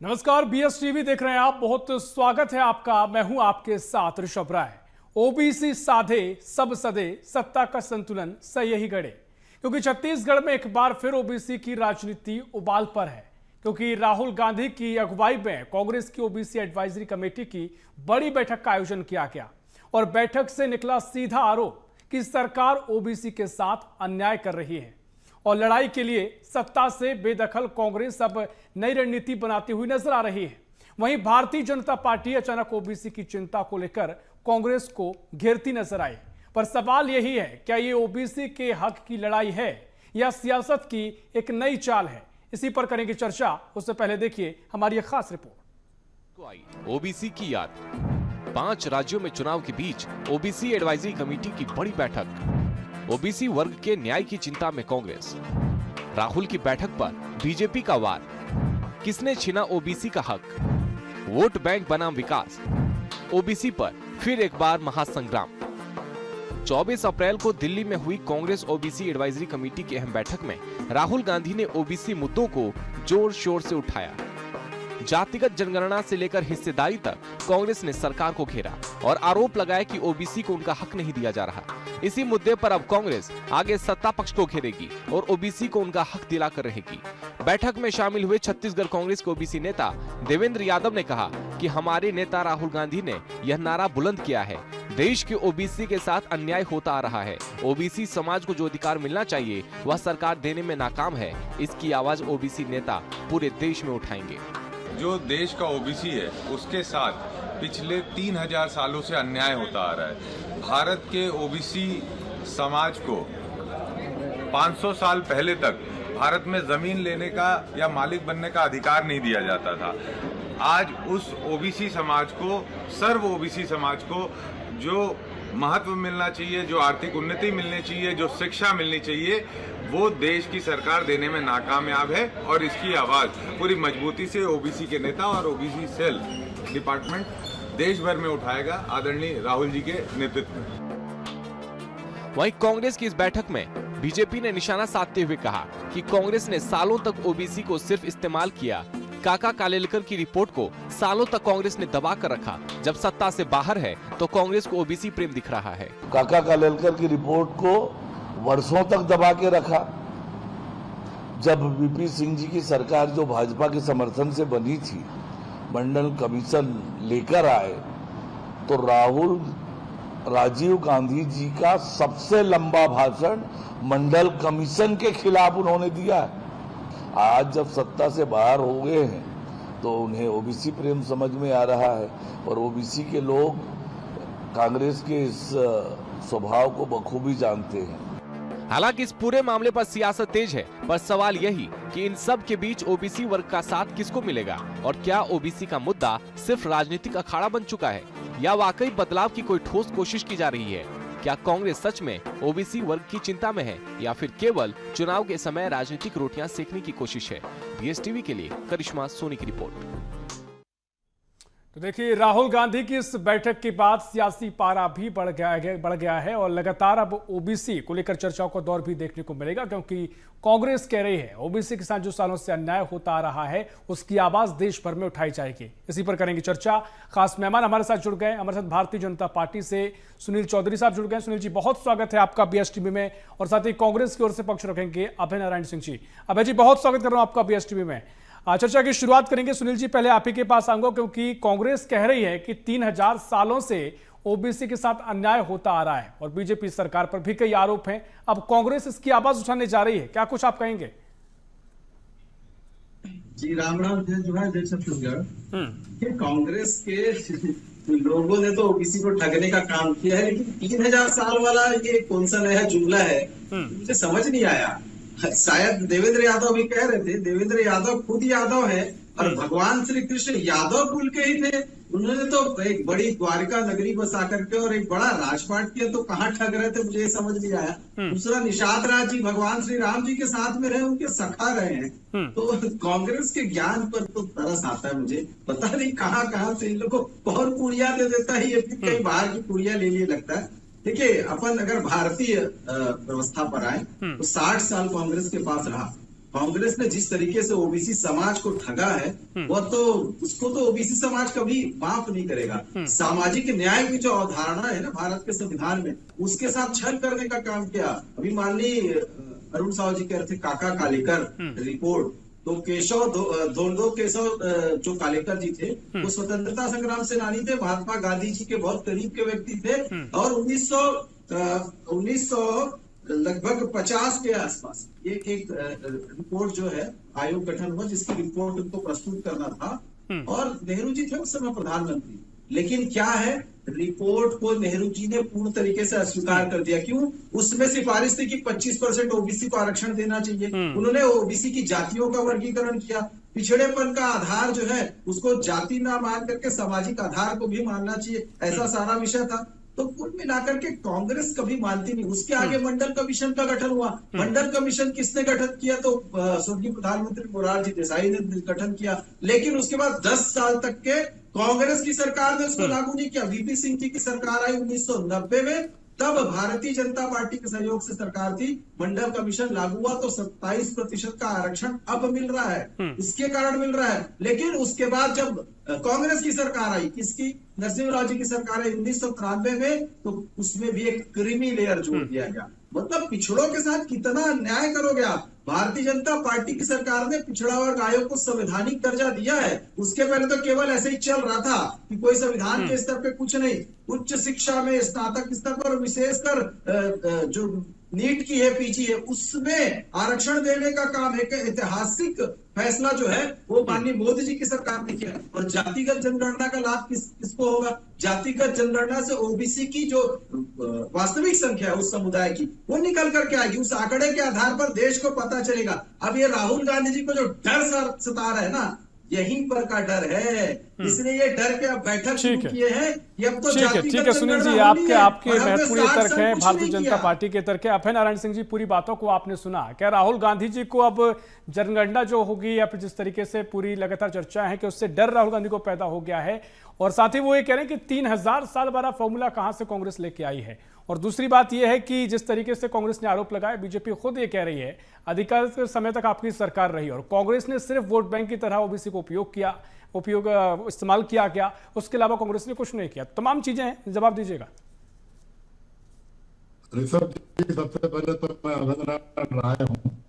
नमस्कार, BS TV देख रहे हैं आप। बहुत स्वागत है आपका। मैं हूं आपके साथ ऋषभ राय। ओबीसी साधे सब सदे, सत्ता का संतुलन सही ही गढ़े। क्योंकि छत्तीसगढ़ में एक बार फिर ओबीसी की राजनीति उबाल पर है। क्योंकि राहुल गांधी की अगुवाई में कांग्रेस की ओबीसी एडवाइजरी कमेटी की बड़ी बैठक का आयोजन किया गया और बैठक से निकला सीधा आरोप कि सरकार ओबीसी के साथ अन्याय कर रही है और लड़ाई के लिए सत्ता से बेदखल कांग्रेस अब नई रणनीति बनाती हुई नजर आ रही है। वहीं भारतीय जनता पार्टी अचानक ओबीसी की चिंता को लेकर कांग्रेस को घेरती नजर आई। पर सवाल यही है, क्या ये ओबीसी के हक की लड़ाई है या सियासत की एक नई चाल है? इसी पर करेंगे चर्चा। उससे पहले देखिए हमारी एक खास रिपोर्ट। ओबीसी की याद, 5 राज्यों में चुनाव के बीच ओबीसी एडवाइजरी कमेटी की बड़ी बैठक। ओबीसी वर्ग के न्याय की चिंता में कांग्रेस। राहुल की बैठक पर बीजेपी का वार। किसने छीना ओबीसी का हक? वोट बैंक बनाम विकास। ओबीसी पर फिर एक बार महासंग्राम। 24 अप्रैल को दिल्ली में हुई कांग्रेस ओबीसी एडवाइजरी कमेटी की अहम बैठक में राहुल गांधी ने ओबीसी मुद्दों को जोर शोर से उठाया। जातिगत जनगणना से लेकर हिस्सेदारी तक कांग्रेस ने सरकार को घेरा और आरोप लगाया कि ओबीसी को उनका हक नहीं दिया जा रहा। इसी मुद्दे पर अब कांग्रेस आगे सत्ता पक्ष को घेरेगी और ओबीसी को उनका हक दिलाकर रहेगी। बैठक में शामिल हुए छत्तीसगढ़ कांग्रेस के ओबीसी नेता देवेंद्र यादव ने कहा कि हमारे नेता राहुल गांधी ने यह नारा बुलंद किया है, देश के ओबीसी के साथ अन्याय होता आ रहा है। ओबीसी समाज को जो अधिकार मिलना चाहिए वह सरकार देने में नाकाम है। इसकी आवाज ओबीसी नेता पूरे देश में उठाएंगे। जो देश का ओबीसी है उसके साथ पिछले 3000 सालों से अन्याय होता आ रहा है। भारत के ओबीसी समाज को 500 साल पहले तक भारत में जमीन लेने का या मालिक बनने का अधिकार नहीं दिया जाता था। आज उस ओबीसी समाज को, सर्व ओबीसी समाज को जो महत्व मिलना चाहिए, जो आर्थिक उन्नति मिलनी चाहिए, जो शिक्षा मिलनी चाहिए, वो देश की सरकार देने में नाकामयाब है। और इसकी आवाज पूरी मजबूती से ओबीसी के नेता और ओबीसी सेल डिपार्टमेंट देश भर में उठाएगा, आदरणीय राहुल जी के नेतृत्व में। वहीं कांग्रेस की इस बैठक में बीजेपी ने निशाना साधते हुए कहा कि कांग्रेस ने सालों तक ओबीसी को सिर्फ इस्तेमाल किया। काका कालेलकर की रिपोर्ट को सालों तक कांग्रेस ने दबा कर रखा। जब सत्ता से बाहर है तो कांग्रेस को ओबीसी प्रेम दिख रहा है। काका कालेलकर की रिपोर्ट को वर्षों तक दबा के रखा। जब वीपी सिंह जी की सरकार जो भाजपा के समर्थन से बनी थी, मंडल कमीशन लेकर आए, तो राजीव गांधी जी का सबसे लंबा भाषण मंडल कमीशन के खिलाफ उन्होंने दिया। आज जब सत्ता से बाहर हो गए हैं तो उन्हें ओबीसी प्रेम समझ में आ रहा है और ओबीसी के लोग कांग्रेस के इस स्वभाव को बखूबी जानते हैं। हालांकि इस पूरे मामले पर सियासत तेज है, पर सवाल यही कि इन सब के बीच ओबीसी वर्ग का साथ किसको मिलेगा और क्या ओबीसी का मुद्दा सिर्फ राजनीतिक अखाड़ा बन चुका है या वाकई बदलाव की कोई ठोस कोशिश की जा रही है? क्या कांग्रेस सच में ओबीसी वर्ग की चिंता में है या फिर केवल चुनाव के समय राजनीतिक रोटियां सेकने की कोशिश है? बीएस टीवी के लिए करिश्मा सोनी की रिपोर्ट। तो देखिए, राहुल गांधी की इस बैठक के बाद सियासी पारा भी बढ़ गया है और लगातार अब ओबीसी को लेकर चर्चाओं का दौर भी देखने को मिलेगा। क्योंकि कांग्रेस कह रही है ओबीसी के साथ जो सालों से अन्याय होता आ रहा है उसकी आवाज देश भर में उठाई जाएगी। इसी पर करेंगे चर्चा। खास मेहमान हमारे साथ जुड़ गए। हमारे साथ भारतीय जनता पार्टी से सुनील चौधरी साहब जुड़ गए। सुनील जी, बहुत स्वागत है आपका बीएस टीवी में। और साथ ही कांग्रेस की ओर से पक्ष रखेंगे अभय नारायण सिंह जी। अभय जी, बहुत स्वागत कर रहा हूं आपका बीएस टीवी में। चर्चा की शुरुआत करेंगे। सुनील जी, पहले आप ही के पास आऊंगा, क्योंकि कांग्रेस कह रही है कि 3000 सालों से ओबीसी के साथ अन्याय होता आ रहा है और बीजेपी सरकार पर भी कई आरोप हैं। अब कांग्रेस इसकी आवाज उठाने जा रही है, क्या कुछ आप कहेंगे? जी, राम राम जो है देख छत्तीसगढ़ कि कांग्रेस के लोगों ने तो ओबीसी को ठगने का काम किया है, लेकिन 3000 साल वाला ये कौन सा नया जुमला है मुझे समझ नहीं आया। शायद देवेंद्र यादव भी कह रहे थे, देवेंद्र यादव खुद यादव है और भगवान श्री कृष्ण यादव कुल के ही थे। उन्होंने तो एक बड़ी द्वारिका नगरी बसा करके और एक बड़ा राजपाट किया, तो कहाँ ठग रहे थे मुझे समझ नहीं आया। दूसरा, निषाद राज जी भगवान श्री राम जी के साथ में रहे, उनके सखा रहे हैं। तो कांग्रेस के ज्ञान पर तो तरस आता है मुझे। पता नहीं कहाँ से इन लोगों को कौन पुड़िया दे देता है, ये कहीं बाहर की पुड़िया ले लिए लगता है। देखिए, अपन अगर भारतीय व्यवस्था पर आए तो 60 साल कांग्रेस के पास रहा कांग्रेस ने जिस तरीके से ओबीसी समाज को ठगा है, वह तो उसको तो ओबीसी समाज कभी माफ नहीं करेगा। सामाजिक न्याय की जो अवधारणा है ना भारत के संविधान में, उसके साथ छल करने का काम किया। अभी मान ली अरुण साहू जी कह रहे थे काका कालेकर रिपोर्ट, तो दो केशव जो कालेकर जी थे वो स्वतंत्रता संग्राम सेनानी थे, महात्मा गांधी जी के बहुत करीब के व्यक्ति थे, और 1900 लगभग 50 के आसपास एक रिपोर्ट जो है आयोग गठन हुआ, जिसकी रिपोर्ट उनको प्रस्तुत करना था, और नेहरू जी थे उस समय प्रधानमंत्री। लेकिन क्या है, रिपोर्ट को नेहरू जी ने पूर्ण तरीके से अस्वीकार कर दिया। क्यों? उसमें सिफारिश थी कि 25% ओबीसी को आरक्षण देना चाहिए। उन्होंने ओबीसी की जातियों का वर्गीकरण किया। पिछड़ेपन का आधार जो है उसको जाति ना मान करके सामाजिक आधार को भी मानना चाहिए, ऐसा सारा विषय था। तो कुल मिलाकर के कांग्रेस कभी मानती नहीं। उसके आगे मंडल कमीशन का गठन हुआ। मंडल कमीशन किसने गठन किया? तो स्वर्गीय प्रधानमंत्री मोरारजी देसाई ने गठन किया। लेकिन उसके बाद 10 साल तक के कांग्रेस की सरकार ने उसको लागू नहीं किया। वीपी सिंह जी की सरकार आई 1990 में, तब भारतीय जनता पार्टी के सहयोग से सरकार थी, मंडल कमीशन लागू हुआ, तो 27% का आरक्षण अब मिल रहा है। इसके कारण मिल रहा है। लेकिन उसके बाद जब कांग्रेस की सरकार आई, किसकी? नरसिम्हा राव जी की सरकार आई 1993 में, तो उसमें भी एक क्रीमी लेयर जोड़ दिया गया। मतलब पिछड़ों के साथ कितना अन्याय करोगे आप। भारतीय जनता पार्टी की सरकार ने पिछड़ा वर्ग आयोग को संवैधानिक दर्जा दिया है। उसके पहले तो केवल ऐसे ही चल रहा था कि कोई संविधान के स्तर पे कुछ नहीं। उच्च शिक्षा में स्नातक स्तर पर, विशेषकर जो नीट की है, पीजी है, उसमें आरक्षण देने का काम एक ऐतिहासिक फैसला जो है वो माननीय मोदी जी की सरकार ने किया। और जातिगत जनगणना का लाभ किसको होगा? जातिगत जनगणना से ओबीसी की जो वास्तविक संख्या है उस समुदाय की, वो निकल करके आएगी। उस आंकड़े के आधार पर देश को पता चलेगा। अब ये राहुल गांधी जी को जो डर सता रहा है ना, यहीं पर का डर है। इसलिए ये डर के अब बैठक शुरू किए हैं। अब तो ठीक है सुनील जी, आपके महत्वपूर्ण तर्क है, भारतीय जनता पार्टी के तर्क है। अभय नारायण सिंह जी, पूरी बातों को आपने सुना। क्या राहुल गांधी जी को अब जनगणना जो होगी, या फिर जिस तरीके से पूरी लगातार चर्चा है कि उससे डर राहुल गांधी को पैदा हो गया है, और साथ ही वो ये कह रहे हैं कि 3000 साल वाला फॉर्मूला कहां से कांग्रेस लेके आई है। और दूसरी बात यह है कि जिस तरीके से कांग्रेस ने आरोप लगाया, बीजेपी खुद ये कह रही है अधिकांश समय तक आपकी सरकार रही और कांग्रेस ने सिर्फ वोट बैंक की तरह ओबीसी को इस्तेमाल किया गया, उसके अलावा कांग्रेस ने कुछ नहीं किया। तमाम चीजें हैं, जवाब दीजिएगा। ऋषभ जी, सबसे पहले तो मैं अभिनंदन राय हूँ,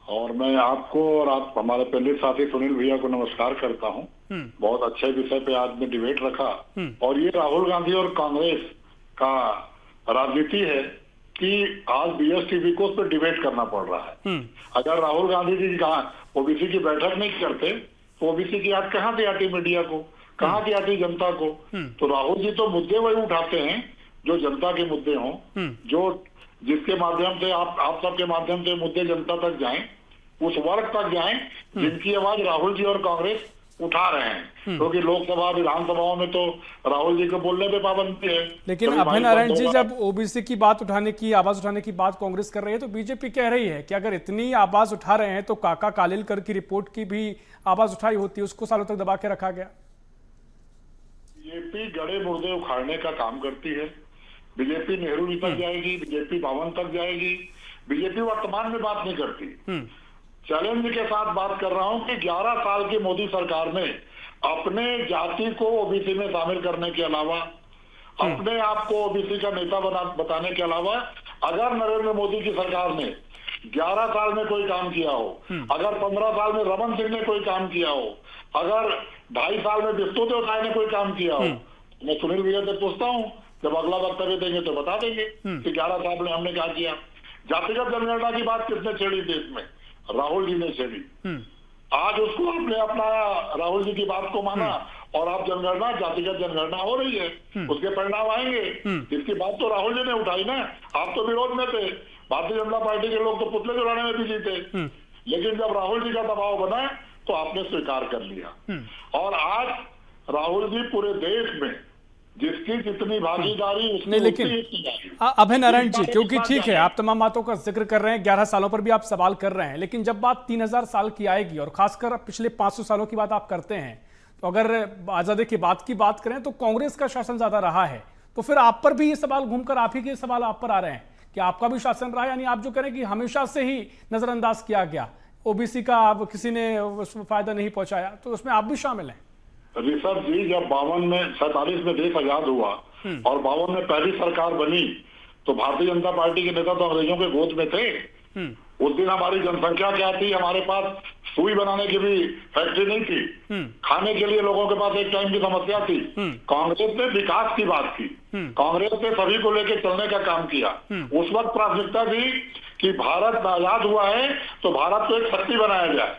और मैं आपको और आप हमारे पहले साथी सुनील भैया को नमस्कार करता हूँ। बहुत अच्छे विषय पे आज में डिबेट रखा। और ये राहुल गांधी और कांग्रेस का राजनीति है कि आज बीएसटीवी को उस पर डिबेट करना पड़ रहा है। अगर राहुल गांधी जी ओबीसी की बैठक नहीं करते तो ओबीसी की याद कहाँ दी आती मीडिया को, कहाँ दी आती जनता को? तो राहुल जी तो मुद्दे वही उठाते हैं जो जनता के मुद्दे हों, जो जिसके माध्यम से आप सबके माध्यम से मुद्दे जनता तक जाएं, उस वर्ग तक जाएं जिनकी आवाज राहुल जी और कांग्रेस उठा रहे हैं। क्योंकि लोकसभा विधानसभाओं में तो राहुल जी को बोलने पे पाबंदी है। लेकिन अभय नारायण जी, जब ओबीसी की बात उठाने की, आवाज उठाने की बात कांग्रेस कर रही है, तो बीजेपी कह रही है कि अगर इतनी आवाज उठा रहे हैं तो काका कालेलकर की रिपोर्ट की भी आवाज उठाई होती, उसको सालों तक दबा के रखा गया। बीजेपी गड़े मुर्दे उखाड़ने का काम करती है। बीजेपी नेहरू जी तक जाएगी, बीजेपी भवन तक जाएगी। बीजेपी वर्तमान में बात नहीं करती। चैलेंज के साथ बात कर रहा हूं कि 11 साल की मोदी सरकार में अपने जाति को ओबीसी में शामिल करने के अलावा, अपने आप को ओबीसी का नेता बताने के अलावा, अगर नरेंद्र मोदी की सरकार ने 11 साल में कोई काम किया हो, अगर 15 साल में रमन सिंह ने कोई काम किया हो, अगर 2.5 साल में बिस्तु देवसाई ने कोई काम किया हो, मैं सुनील भैया से पूछता हूँ, जब अगला वक्तव्य देंगे तो बता देंगे कि 11 साल में हमने क्या किया। जातिगत जनगणना की बात किसने छेड़ी देश में? राहुल जी ने छेड़ी। आज उसको आपने अपनाया, राहुल जी की बात को माना, और आप जनगणना, जातिगत जनगणना हो रही है, उसके परिणाम आएंगे। इसकी बात तो राहुल जी ने उठाई ना। आप तो विरोध में थे, भारतीय जनता पार्टी के लोग तो पुतले चढ़ाने में भी जीते। लेकिन जब राहुल जी का दबाव बना तो आपने स्वीकार कर लिया। और आज राहुल जी पूरे देश में जिसकी जितनी भागीदारी, नहीं, लेकिन अभय नारायण जी, क्योंकि ठीक है आप तमाम बातों का जिक्र कर रहे हैं, 11 सालों पर भी आप सवाल कर रहे हैं, लेकिन जब बात 3000 साल की आएगी और खासकर पिछले 500 सालों की बात आप करते हैं, तो अगर आजादी की बात करें तो कांग्रेस का शासन ज्यादा रहा है, तो फिर आप पर भी ये सवाल घूमकर आप ही के सवाल आप पर आ रहे हैं कि आपका भी शासन रहा, यानी आप जो करें कि हमेशा से ही नजरअंदाज किया गया, ओबीसी का अब किसी ने उसमें फायदा नहीं पहुंचाया, तो उसमें आप भी शामिल हैं? ऋषभ जी, जब 47 में देश आजाद हुआ और 52 में पहली सरकार बनी, तो भारतीय जनता पार्टी के नेता तो अंग्रेजों के गोद में थे। उस दिन हमारी जनसंख्या क्या थी, हमारे पास सुई बनाने की भी फैक्ट्री नहीं थी, खाने के लिए लोगों के पास एक टाइम की समस्या थी। कांग्रेस ने विकास की बात की, कांग्रेस ने सभी को लेकर चलने का काम किया। उस वक्त प्राथमिकता थी कि भारत आजाद हुआ है तो भारत को एक शक्ति बनाया जाए,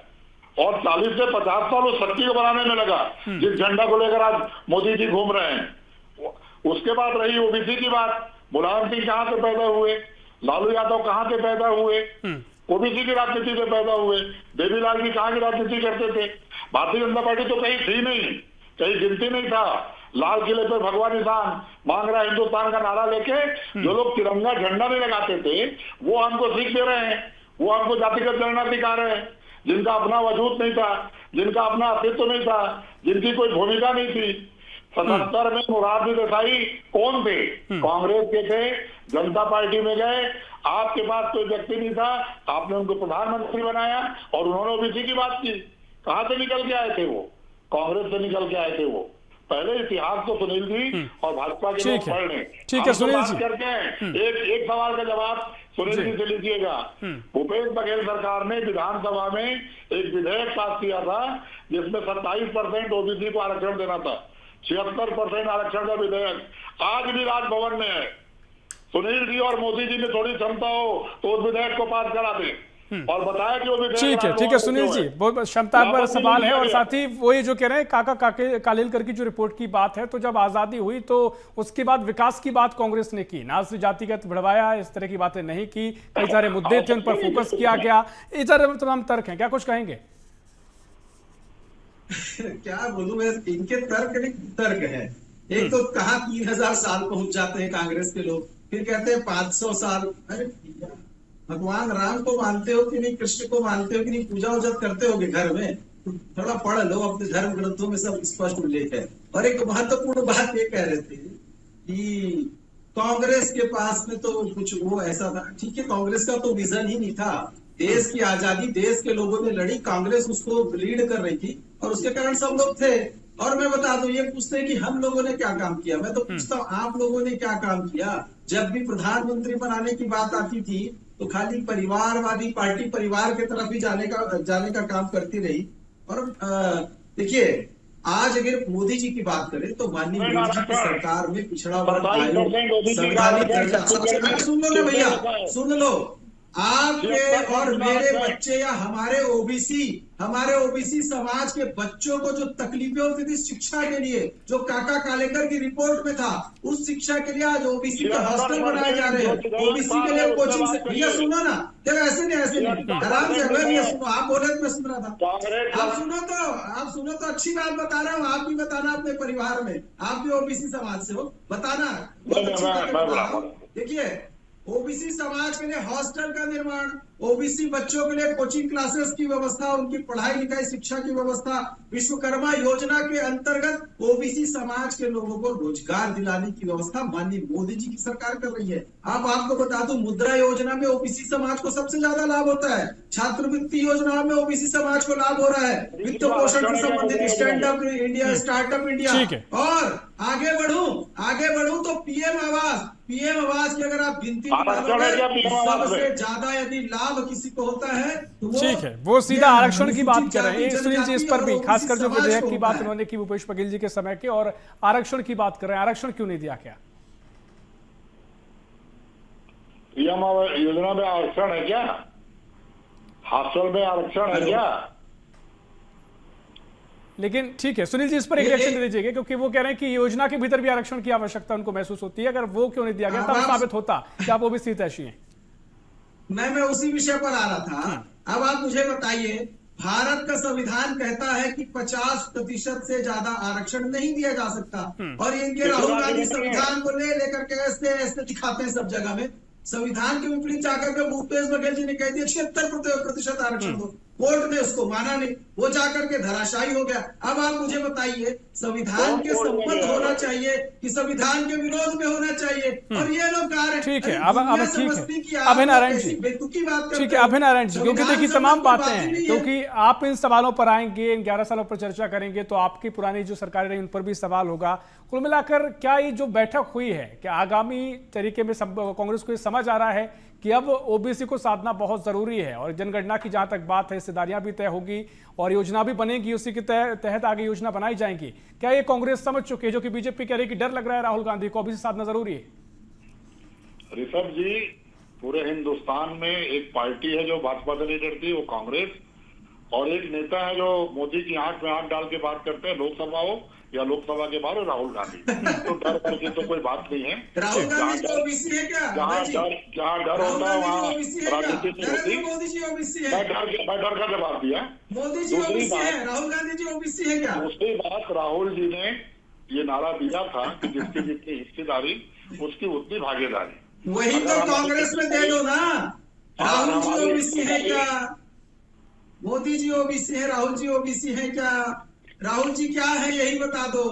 और 40 से 50 साल उस शक्ति को बनाने में लगा, जिस झंडा को लेकर आज मोदी जी घूम रहे हैं। उसके बाद रही ओबीसी की बात, मुलायम सिंह कहाँ से पैदा हुए, लालू यादव कहाँ से पैदा हुए, ओबीसी की राजनीति से पैदा हुए, देवीलाल जी कहाँ की राजनीति करते थे। भारतीय जनता पार्टी तो कहीं थी नहीं, कहीं गिनती नहीं था। लाल किले पर भगवान इंसान मांग रहा हिंदुस्तान का नारा लेके जो लोग तिरंगा झंडा नहीं लगाते थे, वो हमको सीख दे रहे हैं, वो हमको जातिगत गणना सिखा रहे हैं। जिनका अपना वजूद नहीं था, जिनका अपना अस्तित्व नहीं था, जिनकी कोई भूमिका नहीं थी। 77 में मोरारजी देसाई कौन थे? कांग्रेस के थे, जनता पार्टी में गए, आपके पास कोई व्यक्ति नहीं था, आपने उनको प्रधानमंत्री बनाया और उन्होंने ओबीसी की बात की। कहां से निकल के आए थे वो? कांग्रेस से निकल के आए थे वो। पहले इतिहास तो सुनील जी और भाजपा के लोग पढ़ लें। ठीक है सुनील जी, करते हैं एक सवाल का जवाब सुनील जी से लीजिएगा। भूपेश बघेल सरकार ने विधानसभा में एक विधेयक पास किया था जिसमें 27% ओबीसी को आरक्षण देना था, 76% आरक्षण का विधेयक आज भी राजभवन में है। सुनील जी और मोदी जी में थोड़ी क्षमता हो तो उस विधेयक को पास करा दें और बताया कि वो विधेयक। ठीक है सुनील जी, बहुत क्षमता पर सवाल है। और साथ ही वही जो कह रहे हैं काका कालेलकर की जो रिपोर्ट की बात है, तो जब आजादी हुई तो उसके बाद विकास की बात कांग्रेस ने की, ना सिर्फ जातिगत बढ़वाया, इस तरह की बातें नहीं की, कई सारे मुद्दे थे उन पर फोकस किया गया। इधर तमाम तर्क हैं, क्या कुछ कहेंगे? क्या बोलूं मैं, इनके तर्क है। एक तो कहा 3000 साल पहुंच जाते हैं कांग्रेस के लोग, फिर कहते हैं 500 साल। अरे भगवान राम को मानते हो कि नहीं, कृष्ण को मानते हो कि नहीं, पूजा उजा करते होगे घर में, तो थोड़ा पढ़ लो, अपने धर्म ग्रंथों में सब स्पष्ट उल्लेख है। और एक महत्वपूर्ण बात ये कह रहे थे कि कांग्रेस के पास में तो कुछ वो ऐसा था, ठीक है, कांग्रेस का तो विजन ही नहीं था। देश की आजादी देश के लोगों ने लड़ी, कांग्रेस उसको लीड कर रही थी और उसके कारण सब लोग थे। और मैं बता दूं, ये पूछते हैं कि हम लोगों ने क्या काम किया, मैं तो पूछता हूँ आप लोगों ने क्या काम किया। जब भी प्रधानमंत्री बनाने की बात आती थी तो खाली परिवारवादी पार्टी परिवार की तरफ ही जाने का काम करती रही। और देखिए, आज अगर मोदी जी की बात करें तो माननीय मोदी जी की सरकार में पिछड़ा वर्ग आयोग, संवैधानिक दर्जा, सुन लो ना भैया, सुन लो, आपके और मेरे बच्चे या हमारे ओबीसी समाज के बच्चों को जो तकलीफें होती थी शिक्षा के लिए, जो काका कालेकर की रिपोर्ट में था, उस शिक्षा के लिए आज ओबीसी के हॉस्टल बनाए जा रहे हैं, ओबीसी के लिए कोचिंग से। भैया सुनो ना, देखो ऐसे नहीं, आराम से भैया सुनो, आप बोले तो मैं सुन रहा था। आप सुनो तो अच्छी बात बता रहे हो, आप भी बताना अपने परिवार में, आप भी ओबीसी समाज से हो, बताना बहुत अच्छी बात बता रहा हूं। देखिए, ओबीसी समाज के लिए हॉस्टल का निर्माण, ओबीसी बच्चों के लिए कोचिंग क्लासेस की व्यवस्था, उनकी पढ़ाई लिखाई शिक्षा की व्यवस्था, विश्वकर्मा योजना के अंतर्गत ओबीसी समाज के लोगों को रोजगार दिलाने की व्यवस्था माननीय मोदी जी की सरकार कर रही है। आपको बता दूं, मुद्रा योजना में ओबीसी समाज को सबसे ज्यादा लाभ होता है, छात्रवृत्ति योजना में ओबीसी समाज को लाभ हो रहा है, वित्त पोषण से संबंधित stand up India, startup India. और आगे बढ़ूं तो पीएम आवास की अगर आप गिनती सबसे ज्यादा यदि लाभ किसी को होता है तो वो, ठीक है, वो सीधा आरक्षण की बात कर रहे हैं सुनील जी। इस पर भी खासकर जो विधेयक की बात उन्होंने की भूपेश बघेल जी के समय के, और आरक्षण की बात कर रहे हैं, आरक्षण क्यों नहीं दिया? क्या पीएम योजना में आरक्षण है क्या? हॉस्टल में आरक्षण है क्या? लेकिन ठीक है सुनील जी, इस पर एक रिएक्शन दे दीजिएगा, क्योंकि वो कह रहे हैं कि योजना के भीतर भी आरक्षण की आवश्यकता उनको महसूस होती है। अगर वो क्यों नहीं दिया गया तब साबित होता कि आप ओबीसी हितैषी हैं। मैं उसी विषय पर आ रहा था। अब आप मुझे बताइए, भारत का संविधान कहता है कि 50% से ज्यादा आरक्षण नहीं दिया जा सकता, और इनके राहुल गांधी संविधान को लेकर के ऐसे दिखाते हैं सब जगह में। संविधान के विपरीत जाकर के भूपेश बघेल जी ने कह दिया 76% आरक्षण दो, कोर्ट ने उसको माना नहीं, वो जाकर के धराशायी हो गया। अब आप मुझे बताइए, संविधान के संबद्ध होना होना चाहिए, कि संविधान के विरोध में होना चाहिए, और ये लोग कह रहे हैं। ठीक है, अब ठीक है अभय नारायण जी, बेतुकी बात करते ठीक है हो। अभय नारायण जी, क्योंकि देखिए तमाम बातें हैं, नहीं है। क्योंकि आप इन सवालों पर आएंगे, इन 11 सालों पर चर्चा करेंगे तो आपकी पुरानी जो सरकारें रही उन पर भी सवाल होगा। कुल मिलाकर क्या ये जो बैठक हुई है, क्या आगामी तरीके में कांग्रेस को ये समझ आ रहा है कि अब ओबीसी को साधना बहुत जरूरी है, और जनगणना की जहां तक बात है, हिस्सेदारियां भी तय होगी और योजना भी बनेगी, उसी के तहत आगे योजना बनाई जाएंगी। क्या ये कांग्रेस समझ चुकी है, जो कि बीजेपी कह रही है कि डर लग रहा है राहुल गांधी को, ओबीसी साधना जरूरी है? ऋषभ जी, पूरे हिंदुस्तान में एक पार्टी है जो भाजपा से नहीं डरती, वो कांग्रेस, और एक नेता है जो मोदी की आंख में आंख डाल के बात करते हैं, लोकसभा हो या लोकसभा के बाहर, राहुल गांधी। तो डर करके तो कोई बात नहीं है। राहुल गांधी तो ओबीसी है क्या? जहाँ डर होता है वहाँ राजनीति नहीं होती। मोदी जी ओबीसी है? मैं डर का जवाब दिया। मोदी जी ओबीसी है, राहुल गांधी जी ओबीसी है क्या? दूसरी बात, राहुल जी ने ये नारा दिया था कि जिसकी जितनी हिस्सेदारी उसकी उतनी भागीदारी। वही तो कांग्रेस में दे दो ना। राहुल जी ओबीसी है क्या? मोदी जी ओबीसी है, राहुल जी ओबीसी है क्या? राहुल जी क्या है यही बता दो।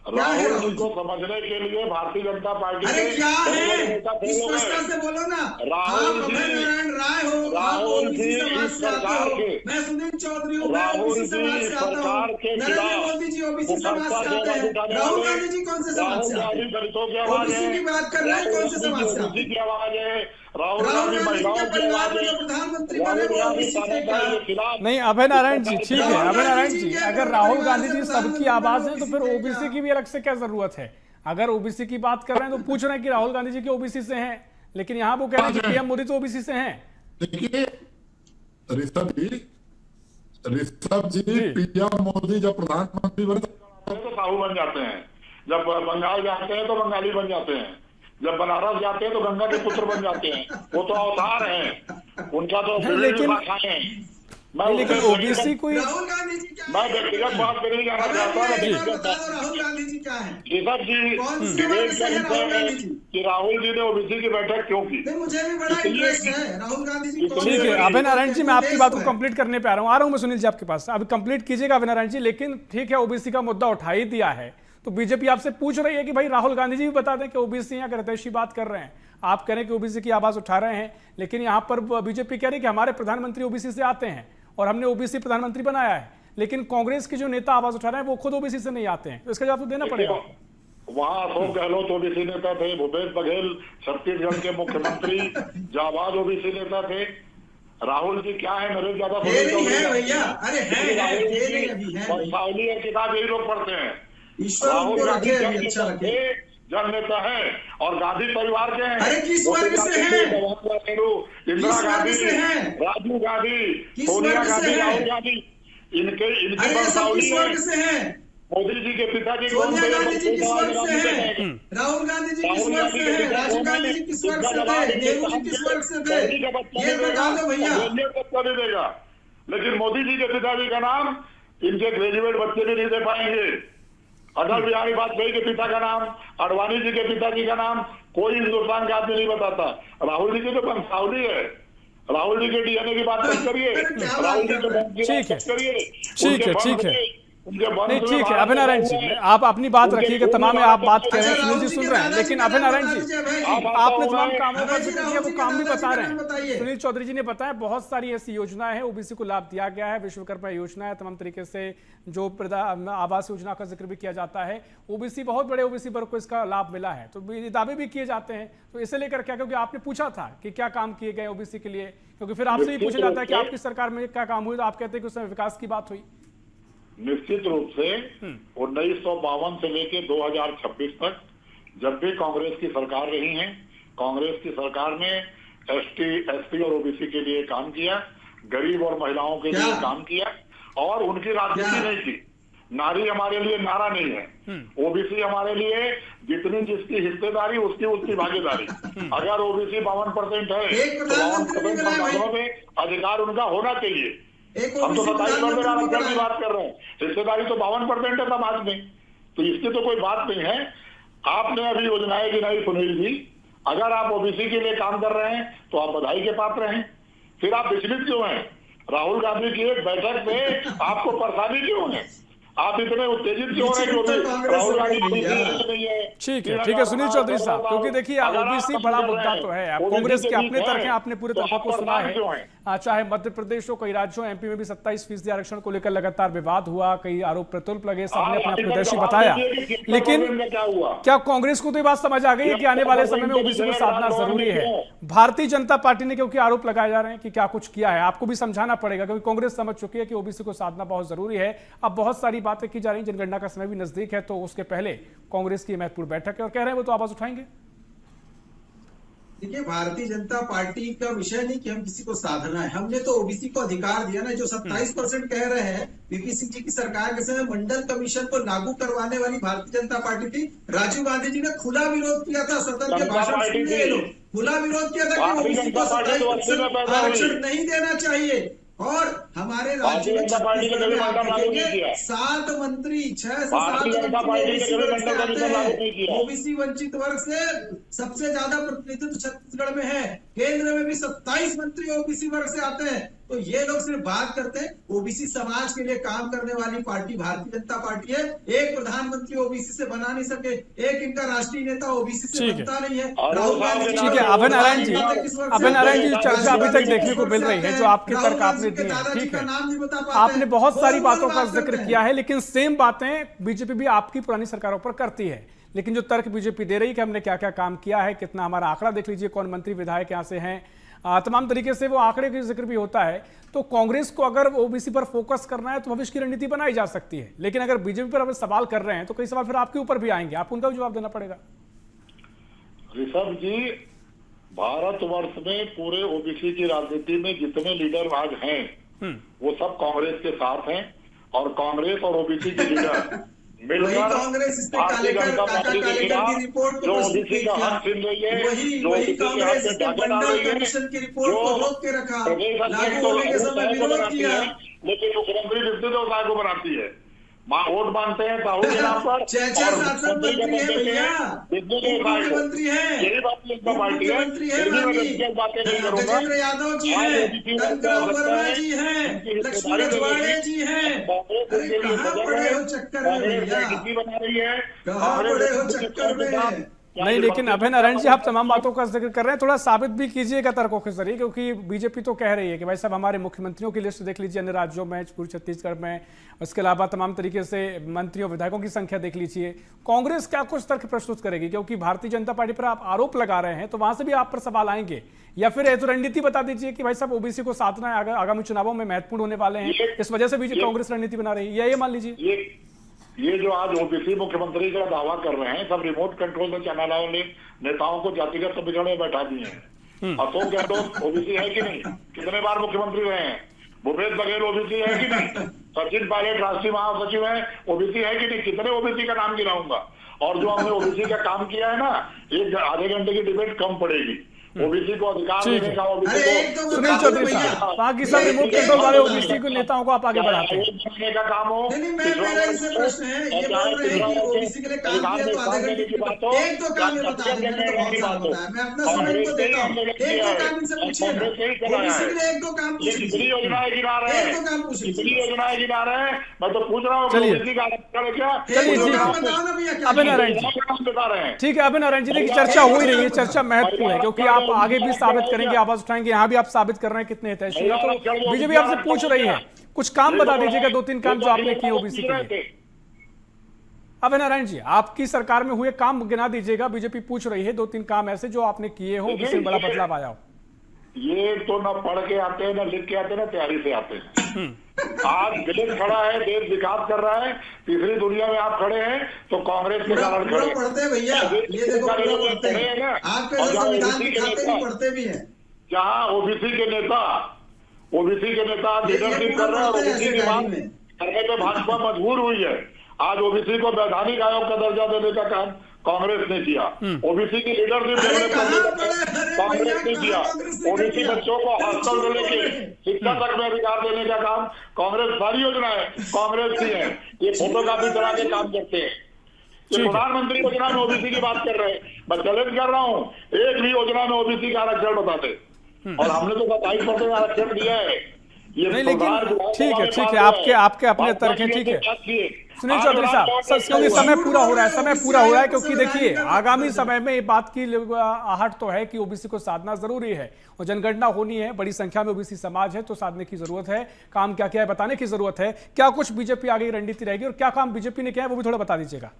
राहुल जी को समझने के लिए भारतीय जनता पार्टी अरे क्या है, स्पष्टता से बोलो ना। राहुल जी, नारायण राय हो, राहुल जी इस सरकार के, मैं सुनील चौधरी हूँ, राहुल जी इस सरकार के खिलाफ मोदी जी ओबीसी समाज से आते हैं, राहुल गांधी जी कौन से समाज से आते हैं? दलितों की आवाज है, की बात कर रहे हैं, कौन से समाज से आते हैं? की आवाज है, राहुल गांधी महिलाओं की आवाज है, प्रधानमंत्री राहुल गांधी के खिलाफ। नहीं अभय नारायण जी, ठीक है अभय नारायण जी, अगर राहुल गांधी जी सबकी आवाज है तो फिर ओबीसी की भी अलग से क्या जरूरत है? अगर ओबीसी की बात कर रहे हैं तो पूछ रहे हैं कि राहुल गांधी जी के ओबीसी से हैं, लेकिन यहाँ वो कह रहे हैं कि पीएम मोदी तो ओबीसी से हैं। देखिए ऋषभ जी, पीएम मोदी जब प्रधानमंत्री बने तो साहू बन जाते हैं, जब बंगाल जाते हैं तो बंगाली बन जाते हैं, जब बनारस जाते हैं तो गंगा के पुत्र बन जाते हैं। वो तो अवतार हैं, उनका तो लेकिन ओबीसी कोई, राहुल गांधी जी क्या मैं व्यक्तिगत बात पे नहीं जाना चाहता। राहुल गांधी जी क्या है? ऋषभ जी, डिबेट का विषय है कि राहुल जी ने ओबीसी की बैठक क्यों की। मुझे भी बड़ा इंटरेस्ट है राहुल गांधी जी। ठीक है अभय नारायण जी, मैं आपकी बात को कंप्लीट करने पे आ रहा हूँ मैं सुनील जी आपके पास, अभी कंप्लीट कीजिएगा अभय नारायण जी। लेकिन ठीक है, ओबीसी का मुद्दा उठा ही दिया है तो बीजेपी आपसे पूछ रही है कि भाई राहुल गांधी जी भी बता दें कि ओबीसी यहाँ हितैषी बात कर रहे हैं। आप कह रहे हैं कि ओबीसी की आवाज उठा रहे हैं, लेकिन यहाँ पर बीजेपी कह रही है कि हमारे प्रधानमंत्री ओबीसी से आते हैं और हमने ओबीसी प्रधानमंत्री बनाया है, लेकिन कांग्रेस के जो नेता आवाज उठा रहे हैं वो खुद ओबीसी से नहीं आते हैं, तो इसका जवाब तो देना पड़ेगा। वहाँ अशोक गहलोत ओबीसी नेता थे, भूपेश बघेल छत्तीसगढ़ के मुख्यमंत्री जाबाज ओबीसी नेता थे। राहुल जी क्या है, नरेश यादव भैया, अरे वंशावली और किताब यही लोग पढ़ते हैं। राहुल गांधी जन नेता है और गांधी परिवार के हैं। अरे किस वर्ग से हैं? जवाहरलाल नेहरू, इंदिरा गांधी, राजीव गांधी, सोनिया गांधी, राहुल गांधी, इनकी वंशावली है। मोदी जी के पिताजी कौन थे? राहुल गांधी जी किस वर्ग से हैं? राहुल गांधी जी किस वर्ग से हैं? राजीव गांधी जी किस वर्ग से थे? नेहरू जी किस वर्ग से थे? ये बता दो भैया। बच्चा नहीं देगा, लेकिन मोदी जी के पिताजी का नाम इनके ग्रेजुएट बच्चे भी नहीं दे पाएंगे। अटल बिहारी वाजपेयी के पिता का नाम, अडवाणी जी के पिताजी का नाम कोई हिंदुस्तान का आदमी नहीं बताता। राहुल जी की तो वंशावली है, राहुल जी के डीएनए की बात मत करिए, राहुल जी के बैंक की बात करिए। ठीक है नहीं ठीक है अभय नारायण जी, आप अपनी बात रखिएगा, तमाम आप बात कह रहे हैं, सुनील जी सुन रहे हैं, लेकिन अभय नारायण जी आपने तमाम कामों का जिक्र किया, वो काम भी बता रहे हैं। सुनील चौधरी जी ने बताया बहुत सारी ऐसी योजनाएं हैं, ओबीसी को लाभ दिया गया है, विश्वकर्मा योजना है, तमाम तरीके से जो आवास योजना का जिक्र भी किया जाता है, ओबीसी बहुत बड़े ओबीसी वर्ग को इसका लाभ मिला है, तो दावे भी किए जाते हैं। तो इसे लेकर क्या, क्योंकि आपने पूछा था कि क्या काम किए गए ओबीसी के लिए, क्योंकि फिर आपसे भी पूछा जाता है कि आपकी सरकार में क्या काम हुआ, तो आप कहते हैं कि उसमें विकास की बात हुई। निश्चित रूप से 1952 से लेकर 2026 तक जब भी कांग्रेस की सरकार रही है, कांग्रेस की सरकार ने एसटी और ओबीसी के लिए काम किया, गरीब और महिलाओं के लिए काम किया, और उनकी राजनीति नहीं की। नारी हमारे लिए नारा नहीं है, ओबीसी हमारे लिए जितनी जिसकी हिस्सेदारी उसकी भागीदारी। अगर ओबीसी 52% है तो 52% में अधिकार उनका होना चाहिए। हम तो 27% की बात कर रहे हैं, हिस्सेदारी तो 52% है समाज में, तो इसकी तो कोई बात नहीं है। आपने अभी योजनाएं गिनाई सुनील जी, अगर आप ओबीसी के लिए काम कर रहे हैं तो आप बधाई के पात्र हैं, फिर आप विचलित क्यों हैं? राहुल गांधी की एक बैठक में आपको परेशानी क्यों है? आप इतने उत्तेजित क्यों रहे तो राहुल गांधी नहीं है? ठीक है सुनील चौधरी साहब, क्योंकि देखिए ओबीसी बड़ा मुद्दा तो है। आप कांग्रेस के अपने तर्क हैं, आपने पूरे तर्कों को सुना है। चाहे मध्य प्रदेश हो, कई राज्यों एमपी में भी 27% आरक्षण को लेकर लगातार विवाद हुआ, कई आरोप प्रत्यारोप लगे, सबने अपना प्रदर्शी बताया। लेकिन क्या कांग्रेस को तो ये बात समझ आ गई है कि आने वाले समय में ओबीसी को साधना जरूरी है? भारतीय जनता पार्टी ने क्योंकि आरोप लगाए जा रहे हैं कि क्या कुछ किया है, आपको भी समझाना पड़ेगा, क्योंकि कांग्रेस समझ चुकी है कि ओबीसी को साधना बहुत जरूरी है। अब बहुत सारी बातें की जा रही, जनगणना का समय भी नजदीक है, तो उसके पहले कांग्रेस की महत्वपूर्ण बैठक है और कह रहे हैं वो तो आवाज उठाएंगे। देखिए, भारतीय जनता पार्टी का विषय नहीं कि हम किसी को साधना है, हमने तो ओबीसी को अधिकार दिया ना। जो 27% कह रहे हैं, वीपी सिंह जी की सरकार के समय मंडल कमीशन को लागू करवाने वाली भारतीय जनता पार्टी थी। राजीव गांधी जी ने खुला विरोध किया था, सदन के भाषण सुनिए, लोग खुला विरोध किया था कि ओबीसी को 27% आरक्षण नहीं देना चाहिए। और हमारे राज्य में 7 मंत्री 6 से 7 मंत्री ओबीसी वंचित वर्ग से सबसे ज्यादा प्रतिनिधित्व छत्तीसगढ़ में है। केंद्र में भी 27 मंत्री ओबीसी वर्ग से आते हैं। तो ये लोग सिर्फ बात करते हैं। ओबीसी समाज के लिए काम करने वाली पार्टी भारतीय जनता पार्टी है। एक प्रधानमंत्री ओबीसी से बना नहीं सके, एक इनका राष्ट्रीय नेता ओबीसी से बनता नहीं है। राहुल गांधी, ठीक है अभय नारायण जी, चर्चा अभी तक देखने को मिल रही है जो आपके तर्क आपने दिए, ठीक है, आपने बहुत सारी बातों का जिक्र किया है, लेकिन सेम बातें बीजेपी भी आपकी पुरानी सरकारों पर करती है। लेकिन जो तर्क बीजेपी दे रही है कि हमने क्या क्या काम किया है, कितना हमारा आंकड़ा देख लीजिए, कौन मंत्री विधायक यहाँ से हैं, तमाम तरीके से वो आंकड़े का जिक्र भी होता है। तो कांग्रेस को अगर ओबीसी पर फोकस करना है तो भविष्य की रणनीति बनाई जा सकती है, लेकिन अगर बीजेपी पर अब सवाल कर रहे हैं तो कई सवाल फिर आपके ऊपर भी आएंगे, आपको उनका भी जवाब देना पड़ेगा। ऋषभ जी, भारतवर्ष में पूरे ओबीसी की राजनीति में जितने लीडर आज हैं वो सब कांग्रेस के साथ हैं, और कांग्रेस और ओबीसी के लीडर मिलकर भारतीय जनता पार्टी के खिलाफ जो ओबीसी का हक छीन रही है, जो ओबीसी के हक में डाका डाल रही है, जो प्रदेश अध्यक्ष बनाती है, लेकिन मुख्यमंत्री डिप्टी तो साहब को बनाती है। वोट मांगते हैं साहू के नाम पर, मुख्यमंत्री है, यही बात जनता पार्टी है। बातें नहीं करूंगा, यादव जी है, वर्मा जी है, लक्ष्मण रजवाड़े जी है, कहाँ पड़े हो चक्कर में भैया, बना रही है, कहाँ पड़े हो चक्कर में। नहीं, लेकिन अभय नारायण जी आप तमाम बातों का जिक्र कर रहे हैं, थोड़ा साबित भी कीजिएगा तर्कों के जरिए, क्योंकि बीजेपी तो कह रही है कि भाई साहब हमारे मुख्यमंत्रियों की लिस्ट देख लीजिए अन्य राज्यों में, पूरे छत्तीसगढ़ में, उसके अलावा तमाम तरीके से मंत्रियों विधायकों की संख्या देख लीजिए। कांग्रेस क्या कुछ तर्क प्रस्तुत करेगी, क्योंकि भारतीय जनता पार्टी पर आप आरोप लगा रहे हैं तो वहां से भी आप पर सवाल आएंगे, या फिर तो रणनीति बता दीजिए कि भाई साहब ओबीसी को साधना आगामी चुनावों में महत्वपूर्ण होने वाले हैं, इस वजह से बीजेपी कांग्रेस रणनीति बना रही है, या ये मान लीजिए। ये जो आज ओबीसी मुख्यमंत्री का दावा कर रहे हैं, सब रिमोट कंट्रोल में चैनलों ने नेताओं को जातिगत समीकरण में बैठा दिए हैं। अशोक गहलोत ओबीसी है कि नहीं, कितने बार मुख्यमंत्री रहे हैं। भूपेश बघेल ओबीसी है कि नहीं, सचिन पायलट राष्ट्रीय महासचिव है, ओबीसी है कि नहीं, कितने ओबीसी का नाम गिनाऊंगा। और जो हमने ओबीसी का काम किया है ना, एक आधे घंटे की डिबेट कम पड़ेगी। ओबीसी को अधिकार देने का, सुनील चौधरी साहब, बाकी सब रिमोट कंट्रोल वाले ओबीसी के नेताओं को आप आगे बढ़ाते हैं का काम हो। मेरा इससे प्रश्न है, ये बोल रहे हैं कि ओबीसी के लिए काम किया तो आधे घंटे की बात हो, एक दो काम ये बता दें, मैंने तो बहुत साल बताया, मैं अपना समय को देता हूँ, एक दो काम इनसे पूछिए ना, ओबीसी के लिए एक दो काम पूछ लीजिए, योजनाएं गिना रहे हैं, एक दो काम पूछ लीजिए, योजनाएं गिना रहे हैं, मैं तो पूछ रहा हूँ ओबीसी का आरक्षण क्या। चलिए अभय नारायण जी, ठीक है अभय नारायण जी, देखिए चर्चा हो ही रही है, चर्चा महत्वपूर्ण है, क्योंकि आप आगे भी साबित करेंगे, आवाज उठाएंगे, यहाँ भी आप साबित कर रहे हैं कितने हितैषी हैं। तो बीजेपी आपसे पूछ रही है, कुछ काम बता दीजिएगा, 2-3 काम जो आपने किए ओबीसी के लिए। अभय नारायण जी, आपकी सरकार में हुए काम गिना दीजिएगा, बीजेपी पूछ रही है 2-3 काम ऐसे जो आपने किए हो, ओबीसी में बड़ा बदलाव आया हो। ये तो न पढ़ के आते हैं, न लिख के आते हैं, न तैयारी से आते हैं। आज देश खड़ा है, देश विकास कर रहा है, तीसरी दुनिया में आप खड़े हैं तो कांग्रेस के कारण खड़े पढ़ते हैं भैया, ये देखो पढ़ते हैं, आपके संविधान के खाते भी पढ़ते भी हैं। जहाँ ओबीसी के नेता लीडरशिप कर रहे हैं, ओबीसी की बात करने पे भाजपा मजबूर हुई है। आज ओबीसी को वैधानिक आयोग का दर्जा देने का काम कांग्रेस ने किया, ओबीसी की लीडरशिप कांग्रेस ने किया, ओबीसी बच्चों को हॉस्टल से लेके शिक्षा तक में अधिकार देने का काम कांग्रेस, सारी योजनाएं कांग्रेस की है। ये फोटोकॉपी करा के काम करते हैं। प्रधानमंत्री योजना में ओबीसी की बात कर रहे हैं, मैं चैलेंज कर रहा हूँ, एक भी योजना में ओबीसी का आरक्षण बताते। और हमने तो 27% आरक्षण दिया है। ये नहीं, लेकिन प्रधान जो ठीक है हमारे ठीक पास है, आपके अपने तर्क हैं, ठीक है। सुनील चौधरी साहब, क्योंकि समय पूरा हो रहा है क्योंकि देखिए आगामी समय में ये बात की आहट तो है कि ओबीसी को साधना जरूरी है और जनगणना होनी है, बड़ी संख्या में ओबीसी समाज है तो साधने की जरूरत है, काम क्या क्या है बताने की जरूरत है। क्या कुछ बीजेपी आगे रणनीति रहेगी और क्या काम बीजेपी ने किया है वो भी थोड़ा बता दीजिएगा।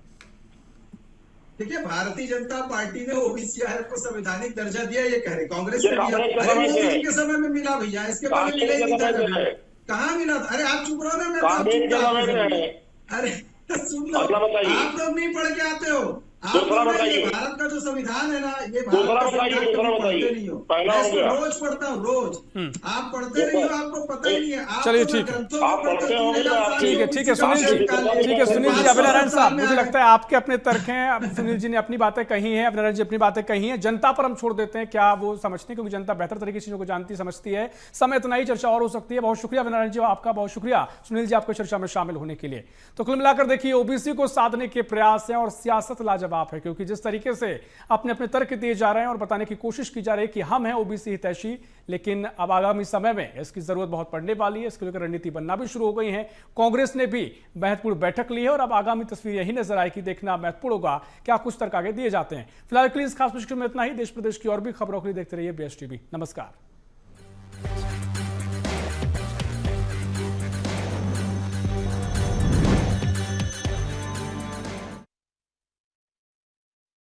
देखिए, भारतीय जनता पार्टी ने ओबीसी आयोग को संवैधानिक दर्जा दिया, ये कह रहे कांग्रेस ने दिया। अरे मोदी जी के समय में मिला भैया, इसके पहले मिला ही नहीं था। कहाँ मिला था? अरे आप चुप रहो ना, मैं अरे सुन लो, आप लोग नहीं पढ़ के आते हो। आप भारत का जो संविधान है ना, ये भारत का संविधान पढ़ते नहीं हो। मैं इसको रोज पढ़ता हूँ, रोज। आप पढ़ते नहीं हो, आपको पता ही नहीं है। चलिए ठीक है, ठीक है सुनील जी, अभिनारायण साहब, मुझे लगता है आपके अपने तर्क हैं, सुनील जी ने अपनी बातें कही हैं, अभिनारायण जी अपनी बातें कही हैं, जनता पर हम छोड़ देते हैं क्या वो समझते हैं, क्योंकि जनता बेहतर तरीके से चीजों को जानती समझती है। समय इतना ही, चर्चा और हो सकती है। बहुत शुक्रिया अभिनारायण जी, आपका बहुत शुक्रिया सुनील जी, आपको चर्चा में शामिल होने के लिए। तो कुल मिलाकर देखिए ओबीसी को साधने के प्रयास हैं और सियासत लाजवाब है, क्योंकि जिस तरीके से अपने अपने तर्क दिए जा रहे हैं और बताने की कोशिश की जा रही है कि हम हैं ओबीसी हितैषी, लेकिन अब आगामी समय में इसकी जरूरत बहुत पड़ने वाली है। इसके लेकर रणनीति बनना भी शुरू हो गई है। कांग्रेस ने भी महत्वपूर्ण बैठक ली है और अब आगामी तस्वीर यही नजर आएगी, देखना महत्वपूर्ण होगा क्या कुछ तर्क आगे दिए जाते हैं। फिलहाल के लिए इस खास प्रशिक्षण में इतना ही। देश प्रदेश की और भी खबरों के लिए देखते रहिए BSTV। नमस्कार।